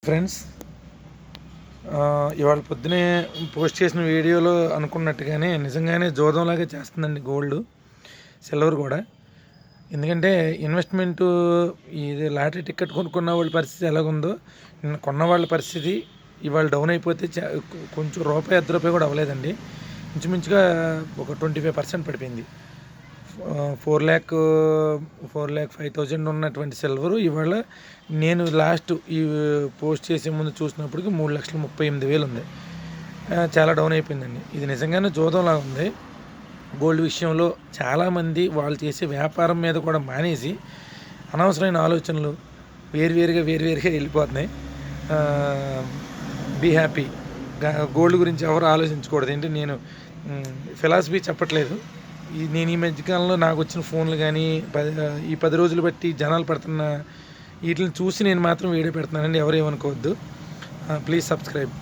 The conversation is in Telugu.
ఫ్రెండ్స్, ఇవాళ పొద్దునే పోస్ట్ చేసిన వీడియోలో అనుకున్నట్టుగానే నిజంగానే జోదంలాగా చేస్తుందండి గోల్డ్, సిల్వర్ కూడా. ఎందుకంటే ఇన్వెస్ట్మెంటు ఇది లాటరీ టికెట్ కొనుక్కున్న వాళ్ళ పరిస్థితి ఎలాగుందో, కొన్న వాళ్ళ పరిస్థితి ఇవాళ డౌన్ అయిపోతే కొంచెం రూపాయి అర్ధ రూపాయి కూడా అవ్వలేదండి. ఇంచుమించుగా ఒక 25% పడిపోయింది. 4,05,000 ఉన్నటువంటి సిల్వరు ఇవాళ నేను లాస్ట్ ఈ పోస్ట్ చేసే ముందు చూసినప్పటికి 3,38,000 ఉంది. చాలా డౌన్ అయిపోయిందండి. ఇది నిజంగానే జోదంలా ఉంది. గోల్డ్ విషయంలో చాలామంది వాళ్ళు చేసే వ్యాపారం మీద కూడా మానేసి అనవసరమైన ఆలోచనలు వేరువేరుగా వెళ్ళిపోతున్నాయి. Be happy. గోల్డ్ గురించి ఎవరు ఆలోచించకూడదు. ఏంటి, నేను ఫిలాసఫీ చెప్పట్లేదు. నేను ఈ మధ్యకాలంలో నాకు వచ్చిన ఫోన్లు కానీ ఈ 10 రోజులు బట్టి జనాలు పడుతున్న వీటిని చూసి నేను మాత్రం వీడియో పెడుతున్నానండి. ఎవరేమనుకోవద్దు. Please subscribe.